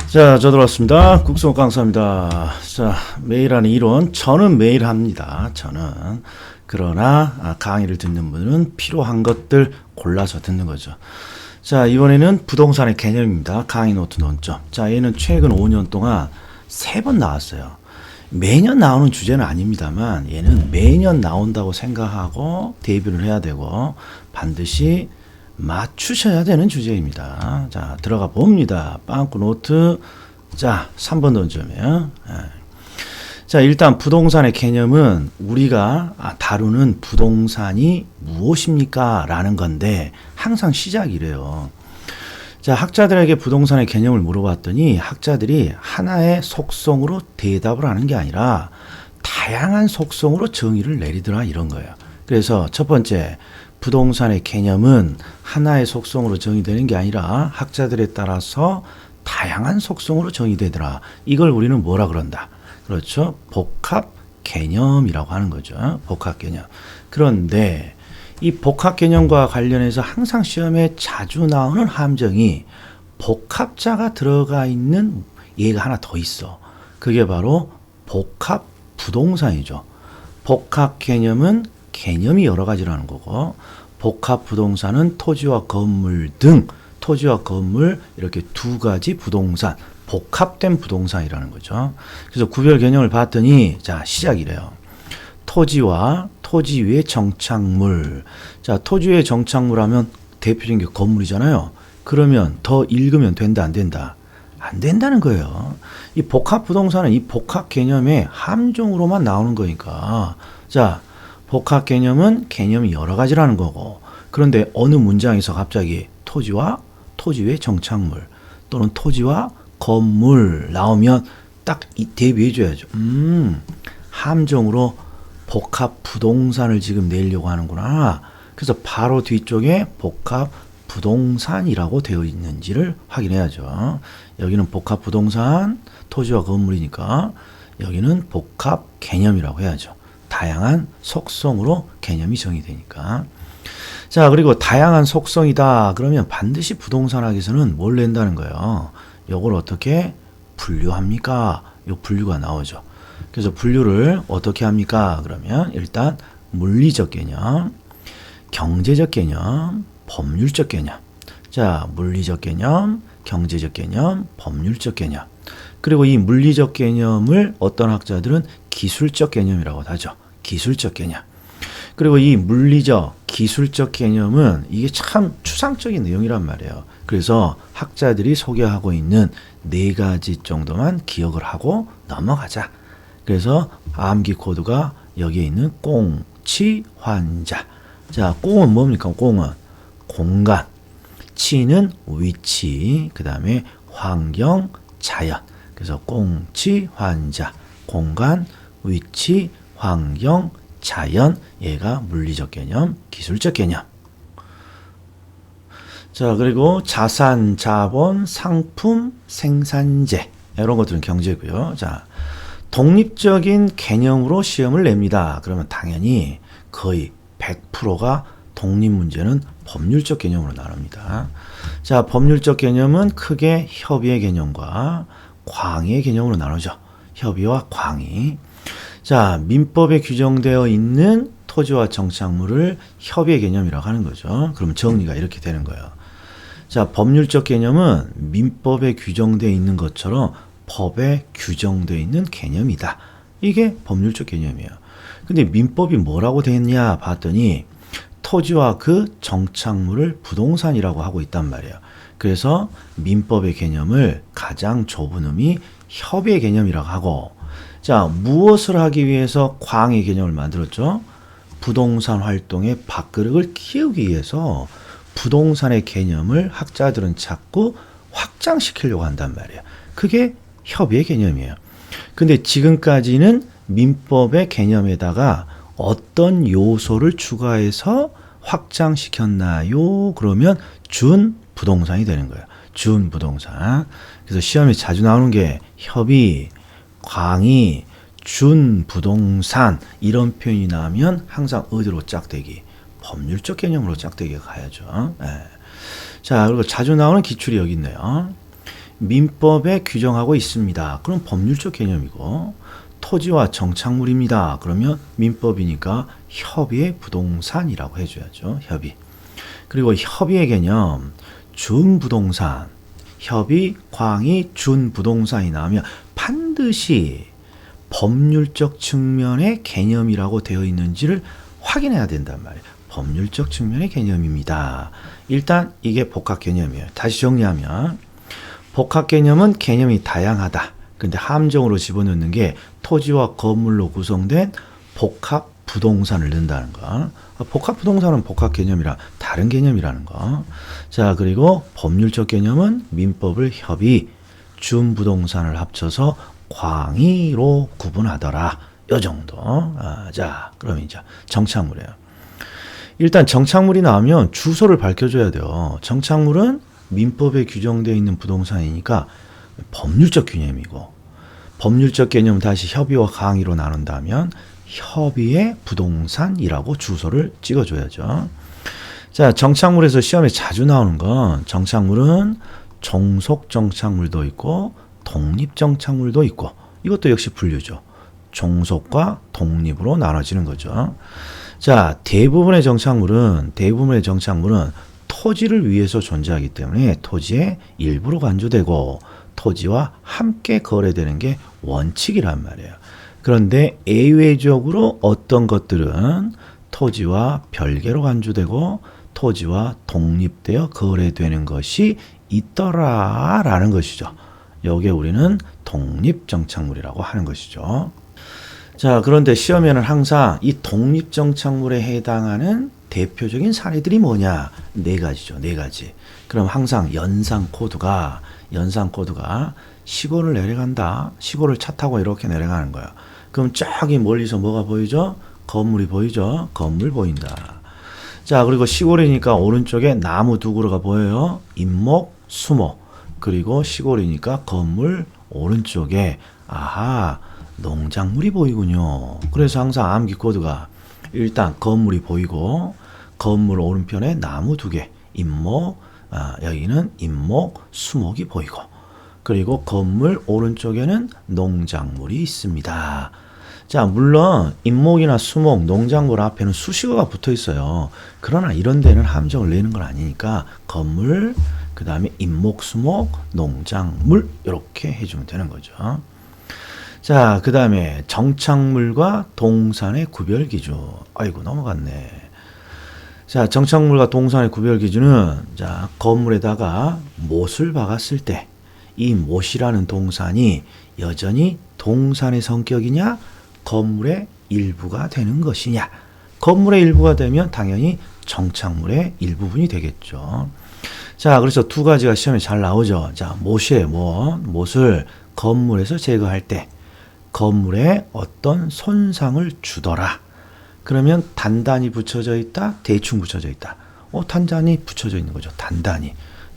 자, 저 들어왔습니다. 국수목 강사입니다. 자, 매일 하는 이론, 저는 매일 합니다. 저는. 그러나 강의를 듣는 분은 필요한 것들 골라서 듣는 거죠. 자, 이번에는 부동산의 개념입니다. 강의 노트 논점. 자, 얘는 최근 5년 동안 3번 나왔어요. 매년 나오는 주제는 아닙니다만 얘는 매년 나온다고 생각하고 대비를 해야 되고 반드시 맞추셔야 되는 주제입니다. 자, 들어가 봅니다. 빵꾸 노트. 자, 3번 논점이에요. 자, 일단 부동산의 개념은 우리가 다루는 부동산이 무엇입니까? 라는 건데 항상 시작이 이래요. 자, 학자들에게 부동산의 개념을 물어봤더니 학자들이 하나의 속성으로 대답을 하는 게 아니라 다양한 속성으로 정의를 내리더라 이런 거예요. 그래서 첫 번째, 부동산의 개념은 하나의 속성으로 정의되는 게 아니라 학자들에 따라서 다양한 속성으로 정의되더라. 이걸 우리는 뭐라 그런다? 그렇죠. 복합 개념이라고 하는 거죠. 복합 개념. 그런데 이 복합 개념과 관련해서 항상 시험에 자주 나오는 함정이 복합자가 들어가 있는 얘가 하나 더 있어. 그게 바로 복합 부동산이죠. 복합 개념은 개념이 여러 가지라는 거고 복합 부동산은 토지와 건물 등 토지와 건물 이렇게 두 가지 부동산 복합된 부동산이라는 거죠. 그래서 구별 개념을 봤더니 자 시작이래요. 토지와 토지 위의 정착물. 자 토지 위의 정착물 하면 대표적인 게 건물이잖아요. 그러면 더 읽으면 된다 안 된다? 안 된다는 거예요. 이 복합 부동산은 이 복합 개념의 함정으로만 나오는 거니까 자 복합 개념은 개념이 여러 가지라는 거고 그런데 어느 문장에서 갑자기 토지와 토지 위의 정착물 또는 토지와 건물 나오면 딱 대비해 줘야죠. 함정으로 복합 부동산을 지금 내려고 하는구나. 그래서 바로 뒤쪽에 복합 부동산이라고 되어 있는지를 확인해야죠. 여기는 복합 부동산 토지와 건물이니까 여기는 복합 개념이라고 해야죠. 다양한 속성으로 개념이 정의되니까. 자, 그리고 다양한 속성이다. 그러면 반드시 부동산학에서는 뭘 낸다는 거예요. 이걸 어떻게 분류합니까? 이 분류가 나오죠. 그래서 분류를 어떻게 합니까? 그러면 일단 물리적 개념, 경제적 개념, 법률적 개념. 자, 물리적 개념, 경제적 개념, 법률적 개념. 그리고 이 물리적 개념을 어떤 학자들은 기술적 개념이라고 하죠. 기술적 개념. 그리고 이 물리적, 기술적 개념은 이게 참 추상적인 내용이란 말이에요. 그래서 학자들이 소개하고 있는 4가지 정도만 기억을 하고 넘어가자. 그래서 암기 코드가 여기에 있는 꽁, 치, 환자. 자, 꽁은 뭡니까? 꽁은 공간, 치는 위치, 그 다음에 환경, 자연. 그래서 꽁, 치, 환자. 공간, 위치, 환경, 자연. 얘가 물리적 개념, 기술적 개념. 자, 그리고 자산, 자본, 상품, 생산재. 이런 것들은 경제고요. 자, 독립적인 개념으로 시험을 냅니다. 그러면 당연히 거의 100%가 독립 문제는 법률적 개념으로 나눕니다. 자, 법률적 개념은 크게 협의의 개념과 광의의 개념으로 나누죠. 협의와 광의. 자, 민법에 규정되어 있는 토지와 정착물을 협의의 개념이라고 하는 거죠. 그럼 정리가 이렇게 되는 거예요. 자, 법률적 개념은 민법에 규정되어 있는 것처럼 법에 규정되어 있는 개념이다. 이게 법률적 개념이에요. 근데 민법이 뭐라고 되어 있냐 봤더니 토지와 그 정착물을 부동산이라고 하고 있단 말이에요. 그래서 민법의 개념을 가장 좁은 의미 협의의 개념이라고 하고 자, 무엇을 하기 위해서 광의 개념을 만들었죠? 부동산 활동의 밥그릇을 키우기 위해서 부동산의 개념을 학자들은 자꾸 확장시키려고 한단 말이에요. 그게 협의의 개념이에요. 근데 지금까지는 민법의 개념에다가 어떤 요소를 추가해서 확장시켰나요? 그러면 준부동산이 되는 거예요. 준부동산. 그래서 시험에 자주 나오는 게 협의, 광의, 준부동산 이런 표현이 나오면 항상 어디로 짝대기? 법률적 개념으로 짝대기가 가야죠. 예. 자, 그리고 자주 나오는 기출이 여기 있네요. 민법에 규정하고 있습니다. 그럼 법률적 개념이고, 토지와 정착물입니다. 그러면 민법이니까 협의의 부동산이라고 해줘야죠. 협의. 그리고 협의의 개념, 준부동산, 협의, 광의, 준부동산이 나오면 반드시 법률적 측면의 개념이라고 되어 있는지를 확인해야 된단 말이에요. 법률적 측면의 개념입니다. 일단 이게 복합 개념이에요. 다시 정리하면 복합 개념은 개념이 다양하다. 근데 함정으로 집어넣는 게 토지와 건물로 구성된 복합 부동산을 넣는다는 거. 복합 부동산은 복합 개념이라 다른 개념이라는 거. 자, 그리고 법률적 개념은 민법을 협의, 준부동산을 합쳐서 광의로 구분하더라. 요 정도. 자, 그럼 이제 정착물이에요. 일단 정착물이 나오면 주소를 밝혀줘야 돼요. 정착물은 민법에 규정되어 있는 부동산이니까 법률적 개념이고, 법률적 개념 다시 협의와 강의로 나눈다면 협의의 부동산이라고 주소를 찍어줘야죠. 자, 정착물에서 시험에 자주 나오는 건 정착물은 종속 정착물도 있고 독립 정착물도 있고, 이것도 역시 분류죠. 종속과 독립으로 나눠지는 거죠. 자, 대부분의 정착물은 토지를 위해서 존재하기 때문에 토지의 일부로 간주되고 토지와 함께 거래되는 게 원칙이란 말이에요. 그런데 예외적으로 어떤 것들은 토지와 별개로 간주되고 토지와 독립되어 거래되는 것이 있더라라는 것이죠. 여기에 우리는 독립정착물이라고 하는 것이죠. 자, 그런데 시험에는 항상 이 독립정착물에 해당하는 대표적인 사례들이 뭐냐? 네 가지죠. 네 가지. 그럼 항상 연산 코드가 시골을 내려간다. 시골을 차 타고 이렇게 내려가는 거야. 그럼 저기 멀리서 뭐가 보이죠? 건물이 보이죠? 건물 보인다. 자, 그리고 시골이니까 오른쪽에 나무 두 그루가 보여요. 인목, 수목. 그리고 시골이니까 건물 오른쪽에 아하, 농작물이 보이군요. 그래서 항상 암기 코드가 일단 건물이 보이고 건물 오른편에 나무 두 개, 인목, 여기는 인목, 수목이 보이고, 그리고 건물 오른쪽에는 농작물이 있습니다. 자, 물론 인목이나 수목, 농작물 앞에는 수식어가 붙어 있어요. 그러나 이런 데는 함정을 내는 건 아니니까 건물, 그 다음에 인목, 수목, 농작물 이렇게 해주면 되는 거죠. 자, 그 다음에 정착물과 동산의 구별 기준. 아이고, 넘어갔네. 자, 정착물과 동산의 구별 기준은, 자, 건물에다가 못을 박았을 때 이 못이라는 동산이 여전히 동산의 성격이냐, 건물의 일부가 되는 것이냐. 건물의 일부가 되면 당연히 정착물의 일부분이 되겠죠. 자, 그래서 두 가지가 시험에 잘 나오죠. 자, 못을 건물에서 제거할 때 건물에 어떤 손상을 주더라. 그러면 단단히 붙여져 있다, 대충 붙여져 있다. 단단히 붙여져 있는 거죠.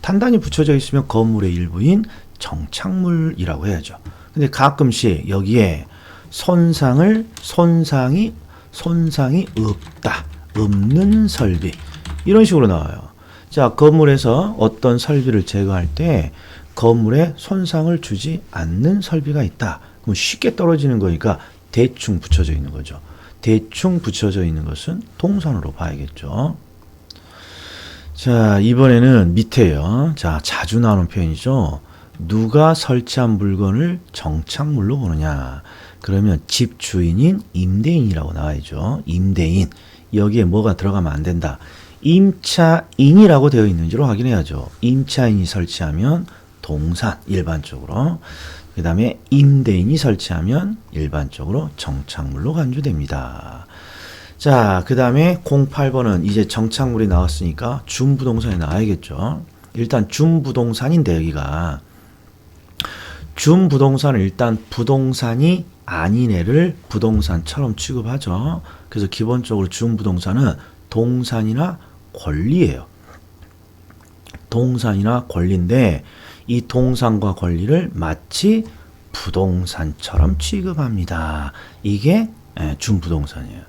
단단히 붙여져 있으면 건물의 일부인 정착물이라고 해야죠. 근데 가끔씩 여기에 손상이 없다, 없는 설비 이런 식으로 나와요. 자, 건물에서 어떤 설비를 제거할 때 건물에 손상을 주지 않는 설비가 있다. 그럼 쉽게 떨어지는 거니까 대충 붙여져 있는 거죠. 대충 붙여져 있는 것은 동산으로 봐야겠죠. 자, 이번에는 밑에요. 자, 자주 나오는 표현이죠. 누가 설치한 물건을 정착물로 보느냐. 그러면 집 주인인 임대인이라고 나와야죠. 임대인. 여기에 뭐가 들어가면 안 된다. 임차인이라고 되어 있는지로 확인해야죠. 임차인이 설치하면 동산, 일반적으로. 그 다음에 임대인이 설치하면 일반적으로 정착물로 간주됩니다. 자, 그 다음에 08번은 이제 정착물이 나왔으니까 준부동산이 나와야겠죠. 일단 준부동산인데 여기가 준부동산은 일단 부동산이 아닌 애를 부동산처럼 취급하죠. 그래서 기본적으로 준부동산은 동산이나 권리예요. 동산이나 권리인데 이 동산과 권리를 마치 부동산처럼 취급합니다. 이게 준부동산이에요.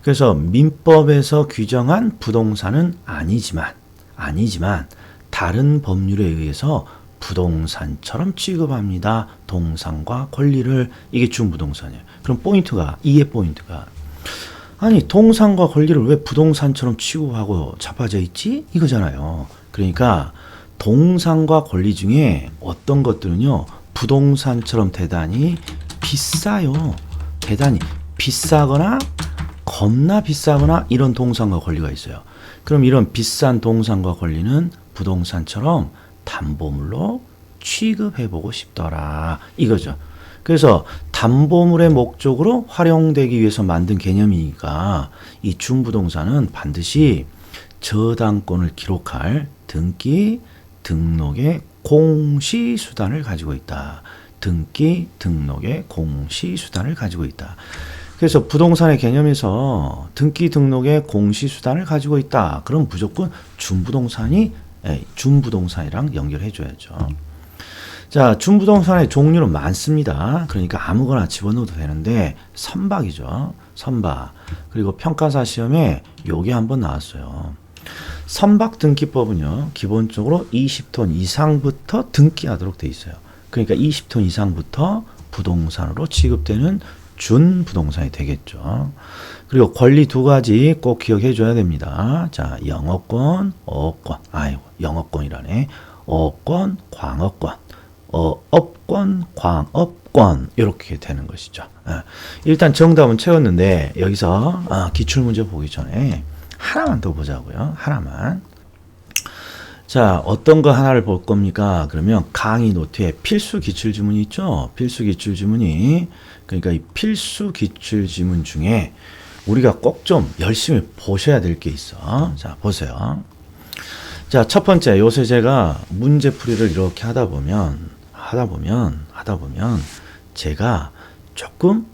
그래서 민법에서 규정한 부동산은 아니지만 다른 법률에 의해서 부동산처럼 취급합니다. 동산과 권리를. 이게 준부동산이에요. 그럼 이해 포인트가 아니 동산과 권리를 왜 부동산처럼 취급하고 잡아져 있지? 이거잖아요. 그러니까 동산과 권리 중에 어떤 것들은요 부동산처럼 대단히 비싸요. 대단히 비싸거나 겁나 비싸거나 이런 동산과 권리가 있어요. 그럼 이런 비싼 동산과 권리는 부동산처럼 담보물로 취급해보고 싶더라. 이거죠. 그래서 담보물의 목적으로 활용되기 위해서 만든 개념이니까 이 준부동산은 반드시 저당권을 기록할 등기, 등록의 공시수단을 가지고 있다. 등기, 등록의 공시수단을 가지고 있다. 그래서 부동산의 개념에서 등기, 등록의 공시수단을 가지고 있다. 그럼 무조건 준부동산이랑 연결해줘야죠. 자, 준부동산의 종류는 많습니다. 그러니까 아무거나 집어넣어도 되는데 선박이죠. 선박. 그리고 평가사 시험에 요게 한번 나왔어요. 선박 등기법은요. 기본적으로 20톤 이상부터 등기하도록 돼 있어요. 그러니까 20톤 이상부터 부동산으로 취급되는 준부동산이 되겠죠. 그리고 권리 두 가지 꼭 기억해 줘야 됩니다. 자, 영어권, 어권. 영어권이라네. 어권, 광어권. 업권, 광업권 이렇게 되는 것이죠. 일단 정답은 채웠는데 여기서 기출문제 보기 전에 하나만 더 보자고요. 하나만. 자, 어떤 거 하나를 볼 겁니까? 그러면 강의 노트에 필수 기출지문이 있죠. 필수 기출지문이. 그러니까 이 필수 기출지문 중에 우리가 꼭 좀 열심히 보셔야 될 게 있어. 자, 보세요. 자, 첫 번째, 요새 제가 문제풀이를 이렇게 하다 보면 제가 조금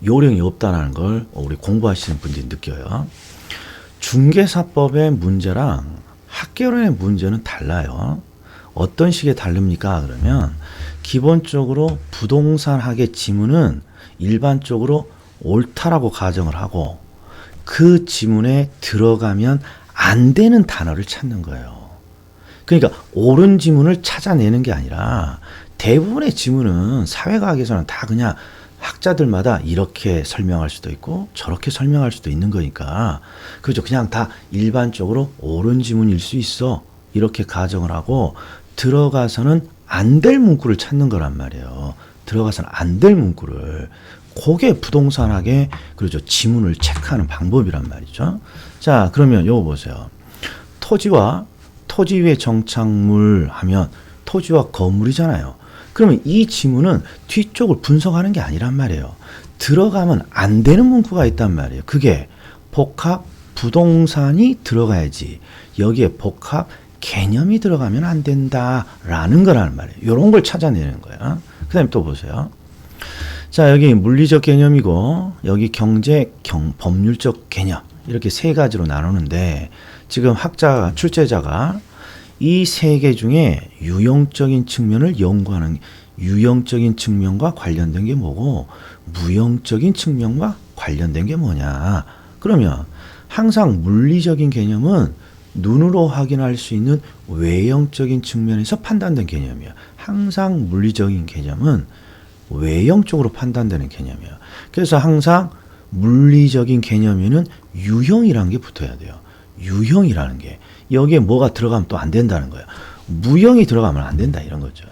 요령이 없다는 걸 우리 공부하시는 분들이 느껴요. 중개사법의 문제랑 학개론의 문제는 달라요. 어떤 식의 다릅니까? 그러면 기본적으로 부동산학의 지문은 일반적으로 옳다라고 가정을 하고 그 지문에 들어가면 안 되는 단어를 찾는 거예요. 그러니까 옳은 지문을 찾아내는 게 아니라 대부분의 지문은 사회과학에서는 다 그냥 학자들마다 이렇게 설명할 수도 있고 저렇게 설명할 수도 있는 거니까 그죠. 그냥 다 일반적으로 옳은 지문일 수 있어 이렇게 가정을 하고 들어가서는 안 될 문구를 찾는 거란 말이에요. 들어가서는 안 될 문구를. 그게 부동산학의 그러죠. 지문을 체크하는 방법이란 말이죠. 자, 그러면 요거 보세요. 토지 위에 정착물 하면 토지와 건물이잖아요. 그러면 이 지문은 뒤쪽을 분석하는 게 아니란 말이에요. 들어가면 안 되는 문구가 있단 말이에요. 그게 복합 부동산이 들어가야지 여기에 복합 개념이 들어가면 안 된다라는 거라는 말이에요. 이런 걸 찾아내는 거야. 그 다음에 또 보세요. 자, 여기 물리적 개념이고 여기 법률적 개념 이렇게 세 가지로 나누는데 지금 출제자가 이 세 개 중에 유형적인 측면을 연구하는 유형적인 측면과 관련된 게 뭐고 무형적인 측면과 관련된 게 뭐냐. 그러면 항상 물리적인 개념은 눈으로 확인할 수 있는 외형적인 측면에서 판단된 개념이에요. 항상 물리적인 개념은 외형적으로 판단되는 개념이에요. 그래서 항상 물리적인 개념에는 유형이라는 게 붙어야 돼요. 유형이라는 게 여기에 뭐가 들어가면 또 안 된다는 거예요. 무형이 들어가면 안 된다 이런 거죠.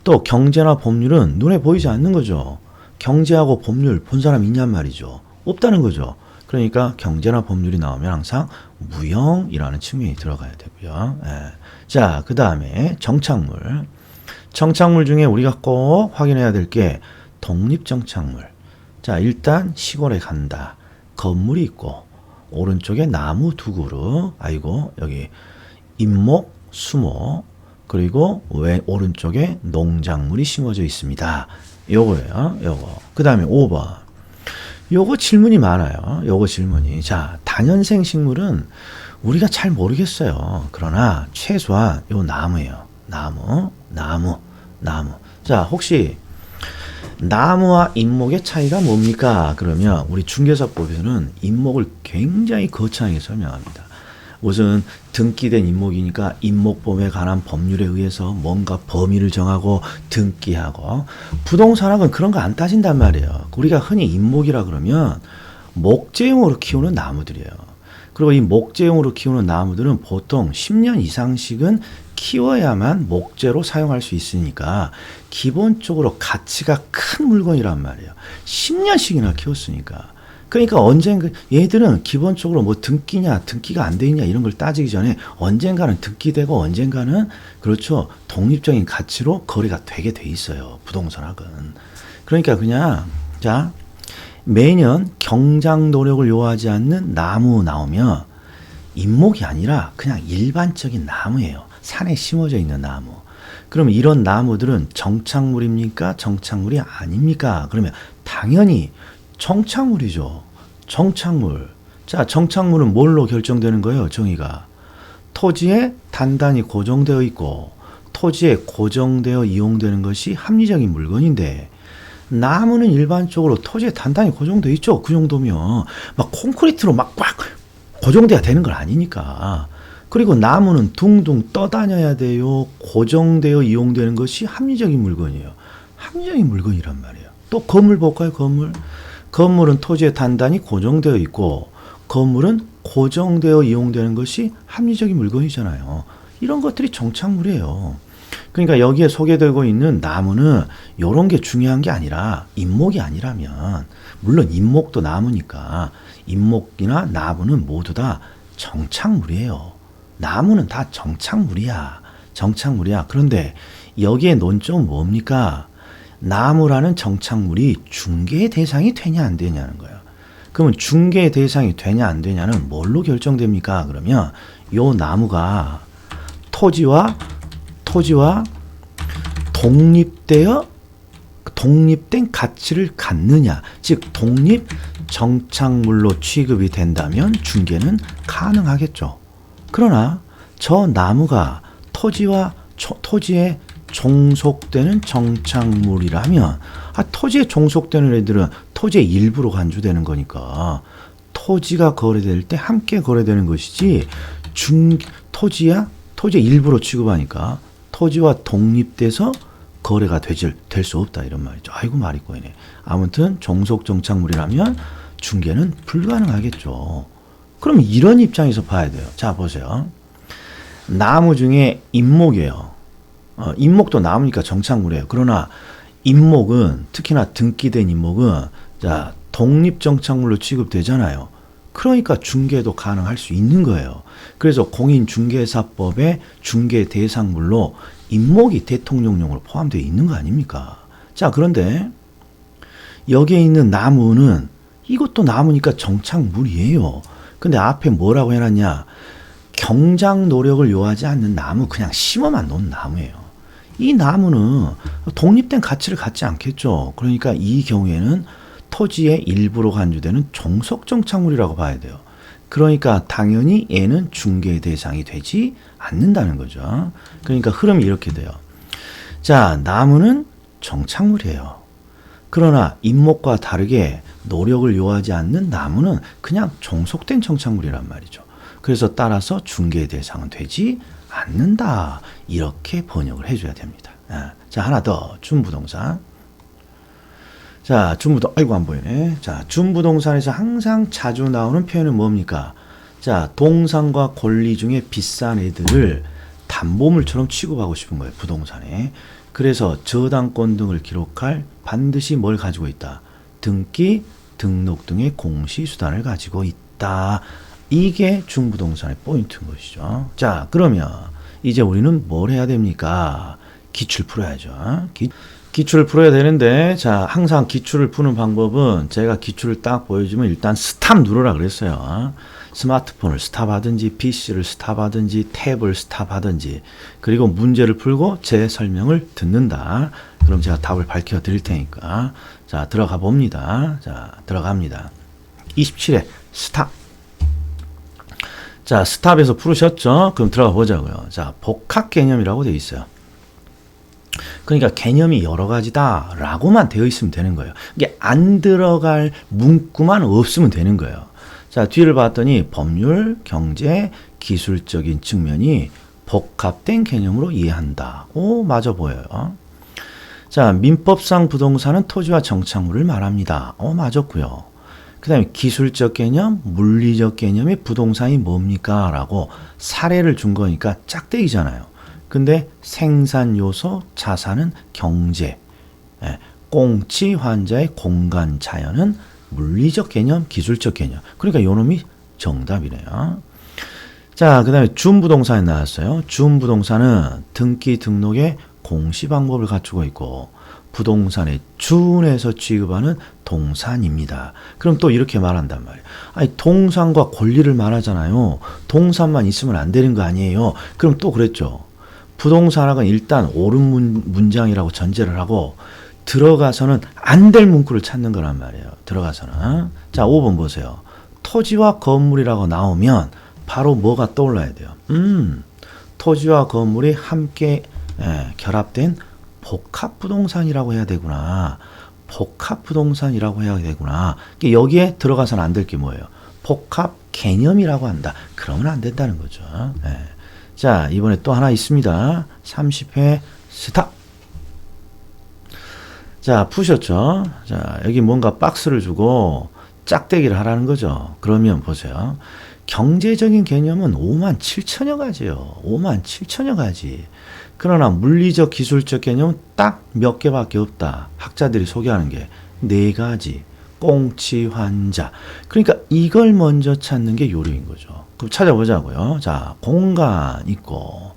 또 경제나 법률은 눈에 보이지 않는 거죠. 경제하고 법률 본 사람 있냔 말이죠. 없다는 거죠. 그러니까 경제나 법률이 나오면 항상 무형이라는 측면이 들어가야 되고요. 자, 그 다음에 정착물. 정착물 중에 우리가 꼭 확인해야 될 게 독립정착물. 자, 일단 시골에 간다. 건물이 있고 오른쪽에 나무 두 그루, 여기 잎목, 수목, 그리고 오른쪽에 농작물이 심어져 있습니다. 요거예요. 요거. 그 다음에 5번. 요거 질문이 많아요. 요거 질문이. 자, 다년생 식물은 우리가 잘 모르겠어요. 그러나 최소한 요 나무예요. 나무. 자, 혹시 나무와 인목의 차이가 뭡니까? 그러면 우리 중개사법에서는 인목을 굉장히 거창하게 설명합니다. 우선 등기된 인목이니까 인목범에 관한 법률에 의해서 뭔가 범위를 정하고 등기하고, 부동산학은 그런 거 안 따진단 말이에요. 우리가 흔히 인목이라 그러면 목재용으로 키우는 나무들이에요. 그리고 이 목재용으로 키우는 나무들은 보통 10년 이상씩은 키워야만 목재로 사용할 수 있으니까 기본적으로 가치가 큰 물건이란 말이에요. 10년씩이나 키웠으니까. 그러니까 언젠가 얘들은 기본적으로 뭐 등기냐 등기가 안 돼 있냐 이런 걸 따지기 전에 언젠가는 등기되고 언젠가는, 그렇죠, 독립적인 가치로 거래가 되게 돼 있어요, 부동산학은. 그러니까 그냥 자, 매년 경작 노력을 요하지 않는 나무 나오면 인목이 아니라 그냥 일반적인 나무예요. 산에 심어져 있는 나무. 그럼 이런 나무들은 정착물입니까? 정착물이 아닙니까? 그러면 당연히 정착물이죠. 정착물. 자, 정착물은 뭘로 결정되는 거예요? 정의가. 토지에 단단히 고정되어 있고 토지에 고정되어 이용되는 것이 합리적인 물건인데, 나무는 일반적으로 토지에 단단히 고정되어 있죠. 그 정도면 막 콘크리트로 막 꽉 고정돼야 되는 건 아니니까. 그리고 나무는 둥둥 떠다녀야 돼요. 고정되어 이용되는 것이 합리적인 물건이에요. 합리적인 물건이란 말이에요. 또 건물 볼까요? 건물. 건물은 토지에 단단히 고정되어 있고 건물은 고정되어 이용되는 것이 합리적인 물건이잖아요. 이런 것들이 정착물이에요. 그러니까 여기에 소개되고 있는 나무는 이런 게 중요한 게 아니라, 인목이 아니라면, 물론 인목도 나무니까 인목이나 나무는 모두 다 정착물이에요. 나무는 다 정착물이야. 정착물이야. 그런데 여기에 논점은 뭡니까? 나무라는 정착물이 중개의 대상이 되냐 안 되냐는 거예요. 그러면 중개의 대상이 되냐 안 되냐는 뭘로 결정됩니까? 그러면 요 나무가 토지와 독립된 가치를 갖느냐, 즉 독립 정착물로 취급이 된다면 중개는 가능하겠죠. 그러나 저 나무가 토지에 종속되는 정착물이라면, 토지에 종속되는 애들은 토지의 일부로 간주되는 거니까 토지가 거래될 때 함께 거래되는 것이지, 토지의 일부로 취급하니까 토지와 독립돼서 거래가 될 수 없다, 이런 말이죠. 아이고 말이 꼬이네. 아무튼 종속 정착물이라면 중개는 불가능하겠죠. 그럼 이런 입장에서 봐야 돼요. 자, 보세요. 나무 중에 인목이에요. 인목도 나무니까 정착물이에요. 그러나 인목은, 특히나 등기된 인목은 자, 독립 정착물로 취급되잖아요. 그러니까 중개도 가능할 수 있는 거예요. 그래서 공인중개사법의 중개 대상물로 인목이 대통령령으로 포함되어 있는 거 아닙니까? 자, 그런데 여기에 있는 나무는, 이것도 나무니까 정착물이에요. 근데 앞에 뭐라고 해놨냐? 경작 노력을 요하지 않는 나무, 그냥 심어만 놓은 나무예요. 이 나무는 독립된 가치를 갖지 않겠죠. 그러니까 이 경우에는 토지의 일부로 간주되는 종속정착물이라고 봐야 돼요. 그러니까 당연히 얘는 중개 대상이 되지 않는다는 거죠. 그러니까 흐름이 이렇게 돼요. 자, 나무는 정착물이에요. 그러나 인목과 다르게 노력을 요하지 않는 나무는 그냥 종속된 정착물이란 말이죠. 그래서 따라서 중개 대상은 되지 않는다. 이렇게 번역을 해줘야 됩니다. 자, 하나 더. 준부동산. 자, 아이고 안 보이네. 자, 준부동산에서 항상 자주 나오는 표현은 뭡니까? 자, 동산과 권리 중에 비싼 애들을 담보물처럼 취급하고 싶은 거예요, 부동산에. 그래서 저당권 등을 기록할 반드시 뭘 가지고 있다? 등기, 등록 등의 공시수단을 가지고 있다. 이게 준부동산의 포인트인 것이죠. 자, 그러면 이제 우리는 뭘 해야 됩니까? 기출 풀어야죠. 기출을 풀어야 되는데, 자, 항상 기출을 푸는 방법은 제가 기출을 딱 보여주면 일단 스탑 누르라 그랬어요. 스마트폰을 스탑하든지 PC를 스탑하든지 탭을 스탑하든지, 그리고 문제를 풀고 제 설명을 듣는다. 그럼 제가 답을 밝혀 드릴 테니까. 자, 들어가 봅니다. 자, 들어갑니다. 27회 스탑. 자, 스탑에서 풀으셨죠? 그럼 들어가 보자고요. 자, 복합 개념이라고 되어 있어요. 그러니까 개념이 여러 가지다라고만 되어 있으면 되는 거예요. 이게 안 들어갈 문구만 없으면 되는 거예요. 자, 뒤를 봤더니 법률, 경제, 기술적인 측면이 복합된 개념으로 이해한다. 오, 맞아 보여요. 자, 민법상 부동산은 토지와 정착물을 말합니다. 맞았고요. 그 다음에 기술적 개념, 물리적 개념이 부동산이 뭡니까? 라고 사례를 준 거니까 짝대기잖아요. 근데 생산 요소, 자산은 경제, 꽁치, 환자의 공간, 자연은 물리적 개념, 기술적 개념. 그러니까 요놈이 정답이네요. 자, 그 다음에 준부동산이 나왔어요. 준부동산은 등기 등록의 공시 방법을 갖추고 있고 부동산에 준해서 취급하는 동산입니다. 그럼 또 이렇게 말한단 말이에요. 아니, 동산과 권리를 말하잖아요. 동산만 있으면 안 되는 거 아니에요. 그럼 또 그랬죠. 부동산학은 일단 옳은 문장이라고 전제를 하고 들어가서는 안 될 문구를 찾는 거란 말이에요. 들어가서는. 자, 5번 보세요. 토지와 건물이라고 나오면 바로 뭐가 떠올라야 돼요? 토지와 건물이 함께 결합된 복합부동산이라고 해야 되구나. 복합부동산이라고 해야 되구나. 여기에 들어가서는 안 될 게 뭐예요? 복합 개념이라고 한다. 그러면 안 된다는 거죠. 자, 이번에 또 하나 있습니다. 30회 스탑. 자, 푸셨죠? 자, 여기 뭔가 박스를 주고 짝대기를 하라는 거죠. 그러면 보세요. 경제적인 개념은 5만 7천여 가지요. 5만 7천여 가지. 그러나 물리적, 기술적 개념은 딱 몇 개밖에 없다. 학자들이 소개하는 게 4가지. 꽁치, 환자. 그러니까 이걸 먼저 찾는 게 요령인 거죠. 그럼 찾아보자고요. 자, 공간 있고,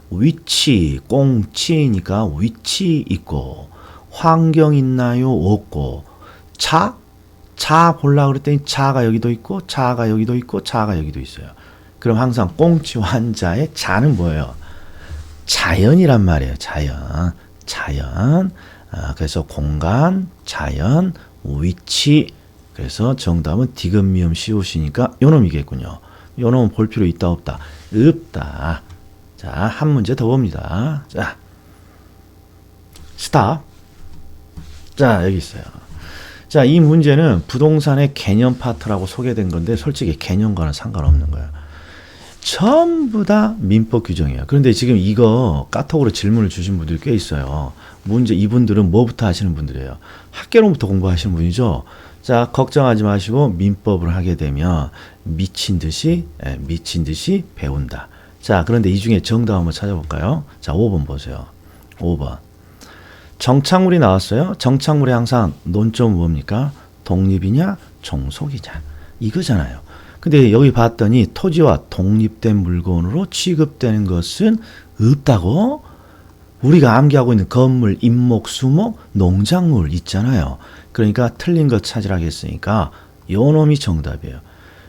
위치, 꽁치니까 위치 있고, 환경 있나요? 없고, 차 보려고 그랬더니 차가 여기도 있고, 차가 여기도 있고, 차가 여기도 있어요. 그럼 항상 꽁치 환자의 자는 뭐예요? 자연이란 말이에요. 자연. 그래서 공간, 자연, 위치. 그래서 정답은 디귿 미음 시옷이니까 요놈이겠군요. 요놈은 볼 필요 있다 없다? 없다. 자, 한 문제 더 봅니다. 자, 스탑. 자, 여기 있어요. 자, 이 문제는 부동산의 개념 파트라고 소개된 건데 솔직히 개념과는 상관없는 거예요. 전부 다 민법 규정이에요. 그런데 지금 이거 카톡으로 질문을 주신 분들이 꽤 있어요. 문제 이분들은 뭐부터 하시는 분들이에요? 학개론부터 공부하시는 분이죠. 자, 걱정하지 마시고 민법을 하게 되면 미친 듯이 배운다. 자, 그런데 이 중에 정답 한번 찾아볼까요? 자, 5번 보세요. 5번. 정착물이 나왔어요. 정착물이 항상 논점은 뭡니까? 독립이냐, 종속이냐. 이거잖아요. 근데 여기 봤더니 토지와 독립된 물건으로 취급되는 것은 없다고? 우리가 암기하고 있는 건물, 임목, 수목, 농작물 있잖아요. 그러니까 틀린 것 찾으라고 했으니까 요 놈이 정답이에요.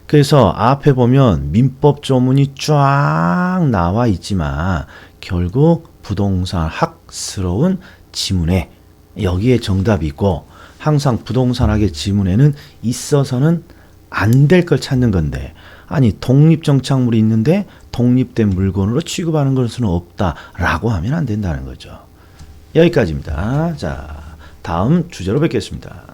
그래서 앞에 보면 민법 조문이 쫙 나와 있지만 결국 부동산 학스러운 지문에 여기에 정답이 있고 항상 부동산학의 지문에는 있어서는 안 될 걸 찾는 건데 아니 독립정착물이 있는데 독립된 물건으로 취급하는 것은 없다라고 하면 안 된다는 거죠. 여기까지입니다. 자, 다음 주제로 뵙겠습니다.